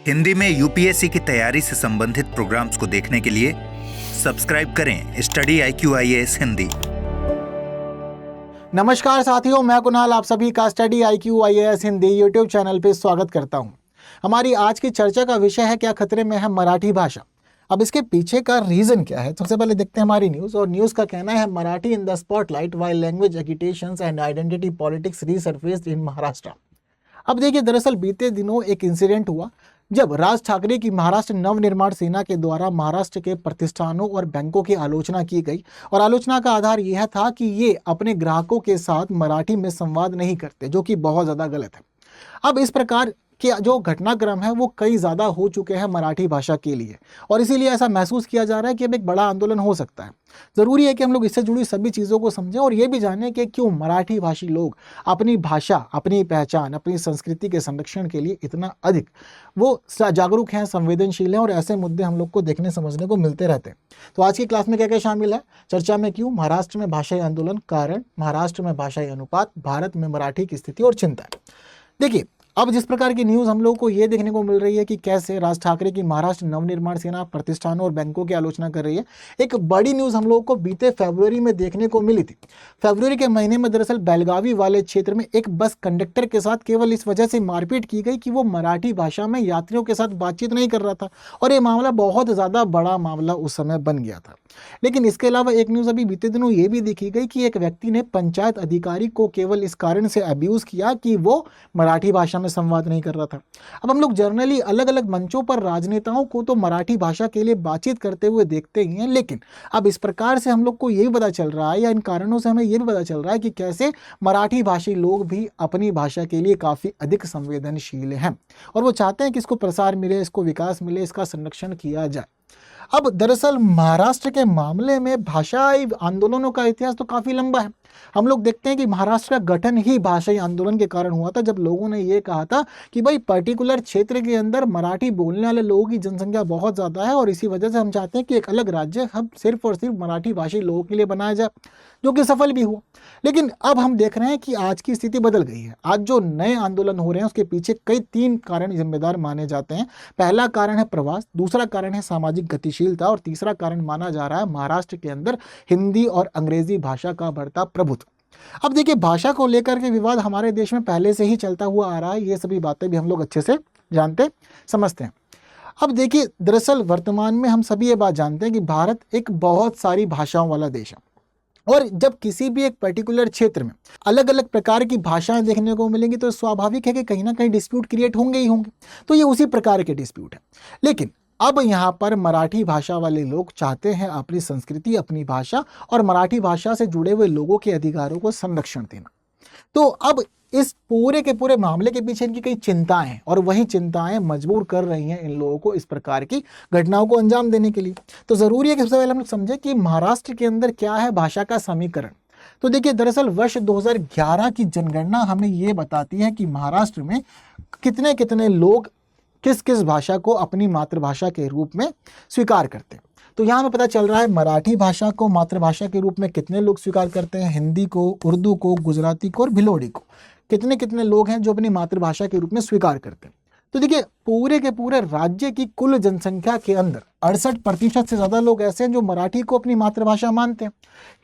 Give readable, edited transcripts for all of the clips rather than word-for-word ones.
हिंदी में यूपीएससी की तैयारी से संबंधित प्रोग्राम्स को देखने के लिए सब्सक्राइब करें स्टडी IQ IAS हिंदी। नमस्कार साथियों, मैं कुणाल आप सभी का study IQ IAS Hindi YouTube channel पे स्वागत करता हूं। हमारी आज की चर्चा का विषय है, क्या खतरे में है मराठी भाषा। अब इसके पीछे का रीजन क्या है, सबसे पहले देखते हैं हमारी न्यूज़। और न्यूज़ का कहना है, Marathi in the spotlight while language agitations and identity politics resurfaced in Maharashtra. अब देखिए, दरअसल बीते दिनों एक इंसिडेंट हुआ जब राज ठाकरे की महाराष्ट्र नवनिर्माण सेना के द्वारा महाराष्ट्र के प्रतिष्ठानों और बैंकों की आलोचना की गई। और आलोचना का आधार यह था कि ये अपने ग्राहकों के साथ मराठी में संवाद नहीं करते, जो कि बहुत ज़्यादा गलत है। अब इस प्रकार कि जो घटनाक्रम है वो कई ज़्यादा हो चुके हैं मराठी भाषा के लिए, और इसीलिए ऐसा महसूस किया जा रहा है कि अब एक बड़ा आंदोलन हो सकता है। ज़रूरी है कि हम लोग इससे जुड़ी सभी चीज़ों को समझें और ये भी जानें कि क्यों मराठी भाषी लोग अपनी भाषा, अपनी पहचान, अपनी संस्कृति के संरक्षण के लिए इतना अधिक वो जागरूक हैं, संवेदनशील हैं, और ऐसे मुद्दे हम लोग को देखने समझने को मिलते रहते हैं। तो आज की क्लास में क्या क्या शामिल है चर्चा में, क्यों महाराष्ट्र में भाषाई आंदोलन, कारण, महाराष्ट्र में भाषाई अनुपात, भारत में मराठी की स्थिति और चिंता। देखिए, अब जिस प्रकार की न्यूज़ हम लोगों को ये देखने को मिल रही है कि कैसे राज ठाकरे की महाराष्ट्र नवनिर्माण सेना प्रतिष्ठानों और बैंकों की आलोचना कर रही है, एक बड़ी न्यूज़ हम लोगों को बीते फरवरी में देखने को मिली थी। फरवरी के महीने में दरअसल बेलगावी वाले क्षेत्र में एक बस कंडक्टर के साथ केवल इस वजह से मारपीट की गई कि वो मराठी भाषा में यात्रियों के साथ बातचीत नहीं कर रहा था, और ये मामला बहुत ज़्यादा बड़ा मामला उस समय बन गया था। लेकिन इसके अलावा एक न्यूज़ अभी बीते दिनों ये भी देखी गई कि एक व्यक्ति ने पंचायत अधिकारी को केवल इस कारण से अब्यूज़ किया कि वो मराठी भाषा में संवाद नहीं कर रहा था। अब हम लोग जर्नली अलग अलग मंचों पर राजनेताओं को तो मराठी भाषा के लिए बातचीत करते हुए देखते ही हैं, लेकिन अब इस प्रकार से हम लोग को ये भी पता चल रहा है, या इन कारणों से हमें ये भी पता चल रहा है कि कैसे मराठी भाषी लोग भी अपनी भाषा के लिए काफ़ी अधिक संवेदनशील हैं, और वो चाहते हैं कि इसको प्रसार मिले, इसको विकास मिले, इसका संरक्षण किया जाए। अब दरअसल महाराष्ट्र के मामले में भाषाई आंदोलनों का इतिहास तो काफ़ी लंबा है। हम लोग देखते हैं कि महाराष्ट्र का गठन ही भाषाई आंदोलन के कारण हुआ था, जब लोगों ने ये कहा था कि भाई पर्टिकुलर क्षेत्र के अंदर मराठी बोलने वाले लोगों की जनसंख्या बहुत ज़्यादा है, और इसी वजह से हम चाहते हैं कि एक अलग राज्य हम सिर्फ और सिर्फ मराठी भाषी लोगों के लिए बनाया जाए, जो कि सफल भी हुआ। लेकिन अब हम देख रहे हैं कि आज की स्थिति बदल गई है। आज जो नए आंदोलन हो रहे हैं उसके पीछे कई 3 कारण जिम्मेदार माने जाते हैं। पहला कारण है प्रवास, दूसरा कारण है सामाजिक गतिशीलता, और तीसरा कारण माना जा रहा है महाराष्ट्र के अंदर हिंदी और अंग्रेजी भाषा का बढ़ता प्रभुत्व। अब देखिए, भाषा को लेकर के विवाद हमारे देश में पहले से ही चलता हुआ आ रहा है, ये सभी बातें भी हम लोग अच्छे से जानते समझते हैं। अब देखिए, दरअसल वर्तमान में हम सभी ये बात जानते हैं कि भारत एक बहुत सारी भाषाओं वाला देश है, और जब किसी भी एक पर्टिकुलर क्षेत्र में अलग अलग प्रकार की भाषाएं देखने को मिलेंगी तो स्वाभाविक है कि कहीं ना कहीं डिस्प्यूट क्रिएट होंगे ही होंगे। तो ये उसी प्रकार के डिस्प्यूट है। लेकिन अब यहाँ पर मराठी भाषा वाले लोग चाहते हैं अपनी संस्कृति, अपनी भाषा और मराठी भाषा से जुड़े हुए लोगों के अधिकारों को संरक्षण देना। तो अब इस पूरे के पूरे मामले के पीछे इनकी कई चिंताएं हैं, और वही चिंताएं मजबूर कर रही हैं इन लोगों को इस प्रकार की घटनाओं को अंजाम देने के लिए। तो ज़रूरी है कि सबसे पहले हम लोग समझें कि महाराष्ट्र के अंदर क्या है भाषा का समीकरण। तो देखिए, दरअसल वर्ष 2011 की जनगणना हमें ये बताती है कि महाराष्ट्र में कितने कितने लोग किस किस भाषा को अपनी मातृभाषा के रूप में स्वीकार करते हैं। तो यहाँ हमें पता चल रहा है मराठी भाषा को मातृभाषा के रूप में कितने लोग स्वीकार करते हैं, हिंदी को, उर्दू को, गुजराती को और भिलोड़ी को कितने कितने लोग हैं जो अपनी मातृभाषा के रूप में स्वीकार करते हैं। तो देखिए, पूरे के पूरे राज्य की कुल जनसंख्या के अंदर 68% से ज़्यादा लोग ऐसे हैं जो मराठी को अपनी मातृभाषा मानते हैं।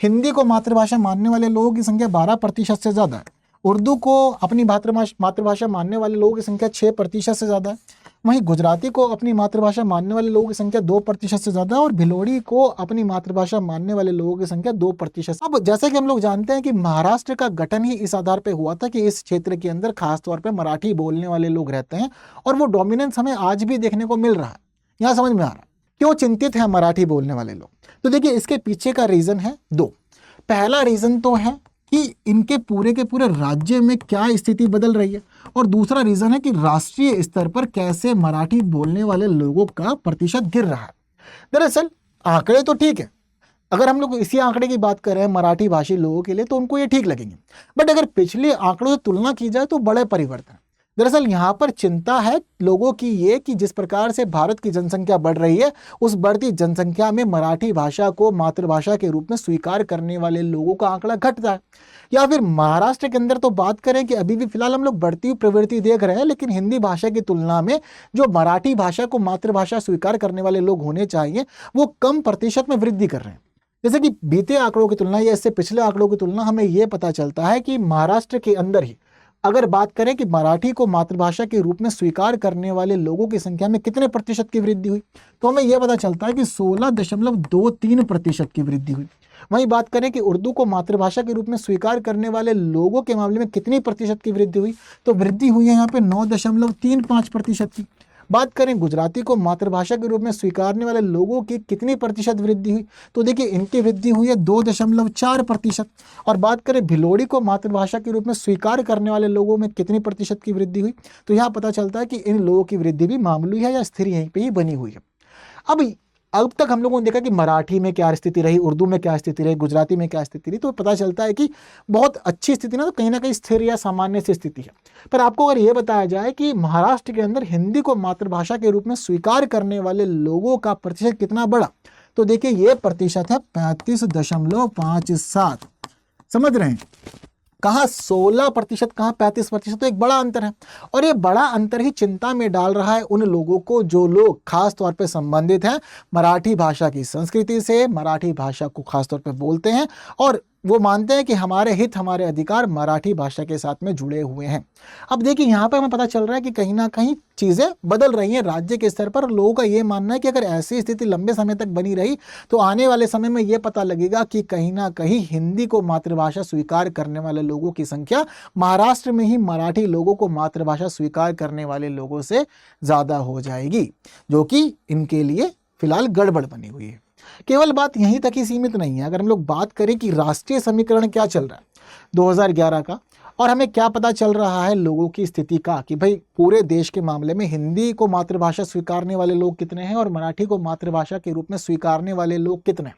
हिंदी को मातृभाषा मानने वाले लोगों की संख्या 12% से ज़्यादा है। उर्दू को अपनी मातृभाषा मानने वाले लोगों की संख्या 6% से ज़्यादा है। वहीं गुजराती को अपनी मातृभाषा मानने वाले लोगों की संख्या 2% से ज़्यादा है, और भिलोड़ी को अपनी मातृभाषा मानने वाले लोगों की संख्या 2%। अब जैसे कि हम लोग जानते हैं कि महाराष्ट्र का गठन ही इस आधार पर हुआ था कि इस क्षेत्र के अंदर खासतौर पर मराठी बोलने वाले लोग रहते हैं, और वो डोमिनेंस हमें आज भी देखने को मिल रहा है। यहाँ समझ में आ रहा है क्यों चिंतित है मराठी बोलने वाले लोग। तो देखिए, इसके पीछे का रीज़न है 2। पहला रीज़न तो है कि इनके पूरे के पूरे राज्य में क्या स्थिति बदल रही है, और दूसरा रीज़न है कि राष्ट्रीय स्तर पर कैसे मराठी बोलने वाले लोगों का प्रतिशत गिर रहा है। दरअसल आंकड़े तो ठीक है, अगर हम लोग इसी आंकड़े की बात कर रहे हैं मराठी भाषी लोगों के लिए तो उनको ये ठीक लगेंगे, बट अगर पिछले आंकड़ों से तुलना की जाए तो बड़े परिवर्तन। दरअसल यहाँ पर चिंता है लोगों की ये कि जिस प्रकार से भारत की जनसंख्या बढ़ रही है, उस बढ़ती जनसंख्या में मराठी भाषा को मातृभाषा के रूप में स्वीकार करने वाले लोगों का आंकड़ा घटता है। या फिर महाराष्ट्र के अंदर तो बात करें कि अभी भी फिलहाल हम लोग बढ़ती हुई प्रवृत्ति देख रहे हैं, लेकिन हिंदी भाषा की तुलना में जो मराठी भाषा को मातृभाषा स्वीकार करने वाले लोग होने चाहिए वो कम प्रतिशत में वृद्धि कर रहे हैं। जैसे कि बीते आंकड़ों की तुलना या इससे पिछले आंकड़ों की तुलना हमें यह पता चलता है कि महाराष्ट्र के अंदर ही अगर बात करें कि मराठी को मातृभाषा के रूप में स्वीकार करने वाले लोगों की संख्या में कितने प्रतिशत की वृद्धि हुई, तो हमें यह पता चलता है कि 16.23% की वृद्धि हुई। वहीं बात करें कि उर्दू को मातृभाषा के रूप में स्वीकार करने वाले लोगों के मामले में कितनी प्रतिशत की वृद्धि हुई, तो वृद्धि हुई है यहाँ पे 9.35% की। बात करें गुजराती को मातृभाषा के रूप में स्वीकारने वाले लोगों की कितनी प्रतिशत वृद्धि हुई, तो देखिए इनकी वृद्धि हुई है 2.4%। और बात करें भिलोड़ी को मातृभाषा के रूप में स्वीकार करने वाले लोगों में कितनी प्रतिशत की वृद्धि हुई, तो यहाँ पता चलता है कि इन लोगों की वृद्धि भी मामूली है या स्थिर यहीं पर ही बनी हुई है। अब तक हम लोगों ने देखा कि मराठी में क्या स्थिति रही, उर्दू में क्या स्थिति रही, गुजराती में क्या स्थिति रही, तो पता चलता है कि बहुत अच्छी स्थिति ना कहीं स्थिर या सामान्य सी स्थिति है। पर आपको अगर ये बताया जाए कि महाराष्ट्र के अंदर हिंदी को मातृभाषा के रूप में स्वीकार करने वाले लोगों का प्रतिशत कितना बढ़ा, तो देखिए ये प्रतिशत है 35.57। समझ रहे हैं, कहाँ 16%, कहाँ 35%, तो एक बड़ा अंतर है। और ये बड़ा अंतर ही चिंता में डाल रहा है उन लोगों को जो लोग खास तौर पे संबंधित हैं मराठी भाषा की संस्कृति से, मराठी भाषा को खास तौर पे बोलते हैं और वो मानते हैं कि हमारे हित, हमारे अधिकार मराठी भाषा के साथ में जुड़े हुए हैं। अब देखिए यहाँ पर हमें पता चल रहा है कि कहीं ना कहीं चीज़ें बदल रही हैं राज्य के स्तर पर। लोगों का ये मानना है कि अगर ऐसी स्थिति लंबे समय तक बनी रही तो आने वाले समय में ये पता लगेगा कि कहीं ना कहीं हिंदी को मातृभाषा स्वीकार करने वाले लोगों की संख्या महाराष्ट्र में ही मराठी लोगों को मातृभाषा स्वीकार करने वाले लोगों से ज़्यादा हो जाएगी, जो कि इनके लिए फिलहाल गड़बड़ बनी हुई है। केवल बात यहीं तक ही सीमित नहीं है। अगर हम लोग बात करें कि राष्ट्रीय समीकरण क्या चल रहा है 2011 का, और हमें क्या पता चल रहा है लोगों की स्थिति का कि भाई पूरे देश के मामले में हिंदी को मातृभाषा स्वीकारने वाले लोग कितने हैं और मराठी को मातृभाषा के रूप में स्वीकारने वाले लोग कितने हैं,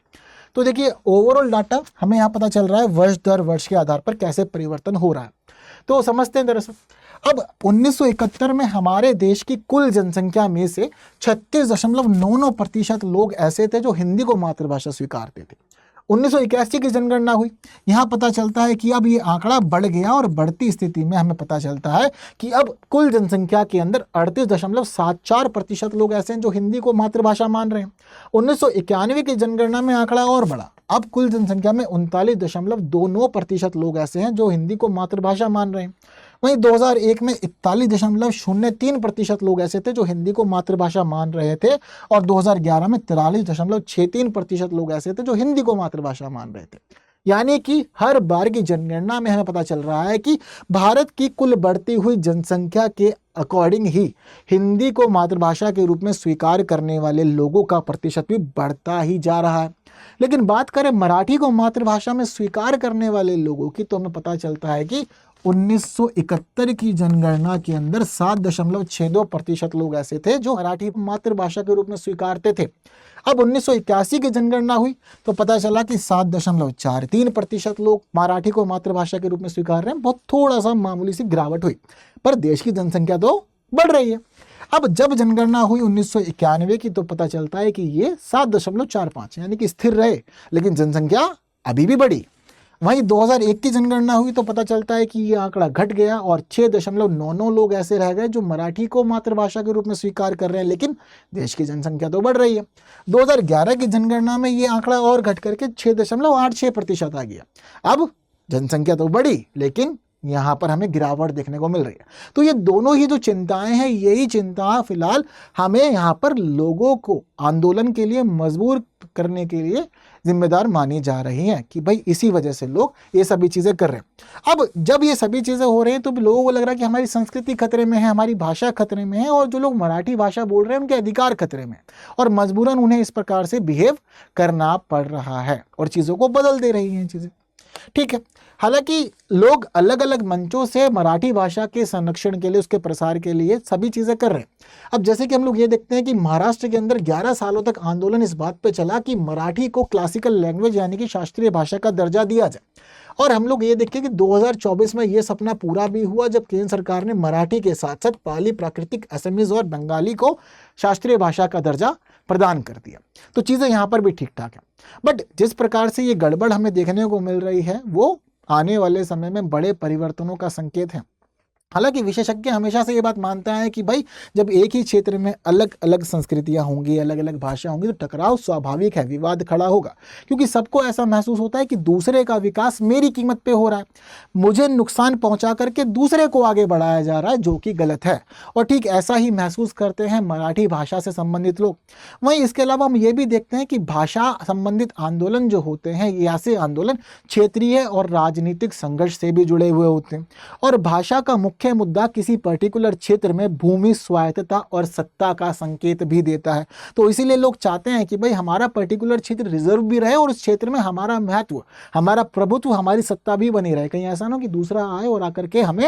तो देखिए ओवरऑल डाटा हमें यहाँ पता चल रहा है वर्ष दर वर्ष के आधार पर कैसे परिवर्तन हो रहा है। तो समझते हैं दरअसल अब 1971 में हमारे देश की कुल जनसंख्या में से 36.99% लोग ऐसे थे जो हिंदी को मातृभाषा स्वीकारते थे। 1981 की जनगणना हुई, यहाँ पता चलता है कि अब ये आंकड़ा बढ़ गया और बढ़ती स्थिति में हमें पता चलता है कि अब कुल जनसंख्या के अंदर 38.74% लोग ऐसे हैं जो हिंदी को मातृभाषा मान रहे हैं। 1991 की जनगणना में आंकड़ा और बढ़ा, अब कुल जनसंख्या में 39.29% लोग ऐसे हैं जो हिंदी को मातृभाषा मान रहे हैं। वहीं 2001 में 41.03% लोग ऐसे थे जो हिंदी को मातृभाषा मान रहे थे और 2011 में 43.63% लोग ऐसे थे जो हिंदी को मातृभाषा मान रहे थे। यानी कि हर बार की जनगणना में हमें पता चल रहा है कि भारत की कुल बढ़ती हुई जनसंख्या के अकॉर्डिंग ही हिंदी को मातृभाषा के रूप में स्वीकार करने वाले लोगों का प्रतिशत भी बढ़ता ही जा रहा है। लेकिन बात करें मराठी को मातृभाषा में स्वीकार करने वाले लोगों की, तो हमें पता चलता है कि 1971 की जनगणना के अंदर 7.62% लोग ऐसे थे जो मराठी मातृभाषा के रूप में स्वीकारते थे। अब 1981 की जनगणना हुई तो पता चला कि 7.43% लोग मराठी को मातृभाषा के रूप में स्वीकार रहे हैं। बहुत थोड़ा सा मामूली सी गिरावट हुई, पर देश की जनसंख्या तो बढ़ रही है। अब जब जनगणना हुई 1991 की तो पता चलता है कि ये 7.45 यानी कि स्थिर रहे, लेकिन जनसंख्या अभी भी बढ़ी। वहीं 2001 की जनगणना हुई तो पता चलता है कि ये आंकड़ा घट गया और 6.99 लोग ऐसे रह गए जो मराठी को मातृभाषा के रूप में स्वीकार कर रहे हैं, लेकिन देश की जनसंख्या तो बढ़ रही है। 2011 की जनगणना में ये आंकड़ा और घट करके 6.86% आ गया। अब जनसंख्या तो बढ़ी, लेकिन यहाँ पर हमें गिरावट देखने को मिल रही है। तो ये दोनों ही जो चिंताएं हैं, यही चिंता फिलहाल हमें यहाँ पर लोगों को आंदोलन के लिए मजबूर करने के लिए जिम्मेदार मानी जा रही हैं कि भाई इसी वजह से लोग ये सभी चीज़ें कर रहे हैं। अब जब ये सभी चीज़ें हो रही हैं तो लोगों को लग रहा है कि हमारी संस्कृति खतरे में है, हमारी भाषा खतरे में है और जो लोग मराठी भाषा बोल रहे हैं उनके अधिकार खतरे में है और मजबूरन उन्हें इस प्रकार से बिहेव करना पड़ रहा है और चीज़ों को बदल दे रही हैं चीज़ें। ठीक है। हालांकि लोग अलग अलग मंचों से मराठी भाषा के संरक्षण के लिए, उसके प्रसार के लिए सभी चीज़ें कर रहे हैं। अब जैसे कि हम लोग ये देखते हैं कि महाराष्ट्र के अंदर 11 सालों तक आंदोलन इस बात पे चला कि मराठी को क्लासिकल लैंग्वेज यानी कि शास्त्रीय भाषा का दर्जा दिया जाए। और हम लोग ये देखें कि 2024 में ये सपना पूरा भी हुआ जब केंद्र सरकार ने मराठी के साथ साथ पाली, प्राकृतिक, असमीज और बंगाली को शास्त्रीय भाषा का दर्जा प्रदान कर दिया। तो चीज़ें यहाँ पर भी ठीक ठाक है। बट जिस प्रकार से ये गड़बड़ हमें देखने को मिल रही है वो आने वाले समय में बड़े परिवर्तनों का संकेत है। हालांकि विशेषज्ञ हमेशा से ये बात मानता है कि भाई जब एक ही क्षेत्र में अलग अलग संस्कृतियां होंगी, अलग अलग भाषा होंगी तो टकराव स्वाभाविक है, विवाद खड़ा होगा, क्योंकि सबको ऐसा महसूस होता है कि दूसरे का विकास मेरी कीमत पे हो रहा है, मुझे नुकसान पहुंचा करके दूसरे को आगे बढ़ाया जा रहा है, जो कि गलत है। और ठीक ऐसा ही महसूस करते हैं मराठी भाषा से संबंधित लोग। वहीं इसके अलावा हम ये भी देखते हैं कि भाषा संबंधित आंदोलन जो होते हैं, ये ऐसे आंदोलन क्षेत्रीय और राजनीतिक संघर्ष से भी जुड़े हुए होते हैं। और भाषा का मुख्य मुद्दा किसी पर्टिकुलर क्षेत्र में भूमि स्वायत्तता और सत्ता का संकेत भी देता है। तो इसीलिए लोग चाहते हैं कि भाई हमारा पर्टिकुलर क्षेत्र रिजर्व भी रहे और उस क्षेत्र में हमारा महत्व, हमारा प्रभुत्व, हमारी सत्ता भी बनी रहे। कहीं ऐसा ना कि दूसरा आए और आकर के हमें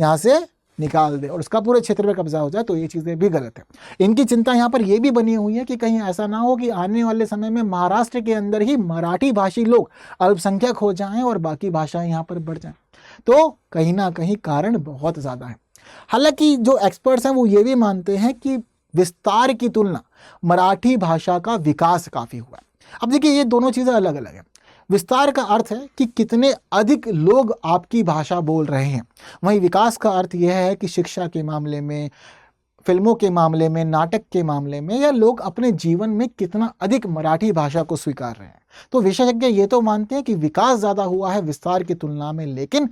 यहाँ से निकाल दे और उसका पूरे क्षेत्र में कब्जा हो जाए, तो ये चीज़ें भी गलत है। इनकी चिंता यहाँ पर यह भी बनी हुई है कि कहीं ऐसा ना हो कि आने वाले समय में महाराष्ट्र के अंदर ही मराठी भाषी लोग अल्पसंख्यक हो जाएं और बाकी भाषाएं यहाँ पर बढ़ जाएं। तो कहीं ना कहीं कारण बहुत ज़्यादा है। हालांकि जो एक्सपर्ट्स हैं वो ये भी मानते हैं कि विस्तार की तुलना मराठी भाषा का विकास काफ़ी हुआ है। अब देखिए ये दोनों चीज़ें अलग अलग हैं। विस्तार का अर्थ है कि कितने अधिक लोग आपकी भाषा बोल रहे हैं, वहीं विकास का अर्थ यह है कि शिक्षा के मामले में, फिल्मों के मामले में, नाटक के मामले में, या लोग अपने जीवन में कितना अधिक मराठी भाषा को स्वीकार रहे हैं। तो विशेषज्ञ ये तो मानते हैं कि विकास ज़्यादा हुआ है विस्तार की तुलना में, लेकिन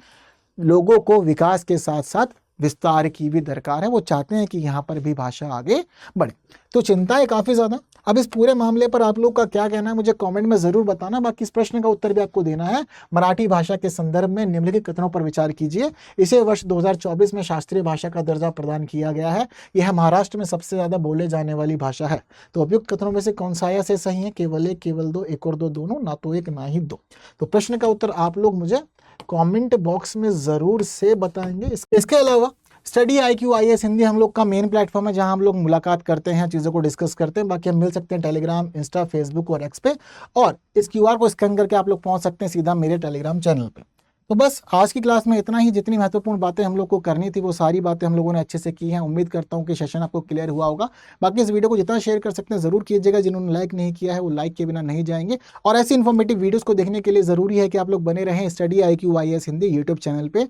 लोगों को विकास के साथ साथ विस्तार की भी दरकार है। वो चाहते हैं कि यहाँ पर भी भाषा आगे बढ़े। तो चिंता है काफ़ी ज़्यादा। अब इस पूरे मामले पर आप लोग का क्या कहना है मुझे कमेंट में ज़रूर बताना। बाकी इस प्रश्न का उत्तर भी आपको देना है। मराठी भाषा के संदर्भ में निम्नलिखित कथनों पर विचार कीजिए। इसे वर्ष 2024 में शास्त्रीय भाषा का दर्जा प्रदान किया गया है। यह महाराष्ट्र में सबसे ज़्यादा बोले जाने वाली भाषा है। तो उपयुक्त कथनों में से कौन सा या से सही है? केवल एक, केवल दो, एक और दो, दोनों, ना तो एक ना ही दो। तो प्रश्न का उत्तर आप लोग मुझे कमेंट बॉक्स में ज़रूर से बताएंगे। इसके अलावा स्टडी IQ IAS हिंदी हम लोग का मेन प्लेटफॉर्म है, जहां हम लोग मुलाकात करते हैं, चीज़ों को डिस्कस करते हैं। बाकी हम मिल सकते हैं टेलीग्राम, इंस्टा, फेसबुक और एक्स पे, और इस QR को स्कैन करके आप लोग पहुंच सकते हैं सीधा मेरे टेलीग्राम चैनल पे। तो बस आज की क्लास में इतना ही। जितनी महत्वपूर्ण बातें हम लोग को करनी थी वो सारी बातें हम लोगों ने अच्छे से की हैं। उम्मीद करता हूं कि सेशन आपको क्लियर हुआ होगा। बाकी इस वीडियो को जितना शेयर कर सकते हैं ज़रूर कीजिएगा। जिन्होंने लाइक नहीं किया है वो लाइक के बिना नहीं जाएंगे। और ऐसी इन्फॉर्मेटिव वीडियोज़ को देखने के लिए ज़रूरी है कि आप लोग बने रहें study IQ IAS Hindi YouTube channel पर।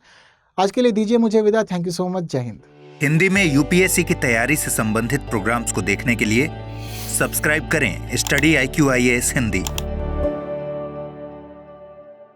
आज के लिए दीजिए मुझे विदा। Thank you so much. जय हिंद। हिंदी में UPSC की तैयारी से संबंधित प्रोग्राम्स को देखने के लिए सब्सक्राइब करें स्टडी IQ IAS हिंदी।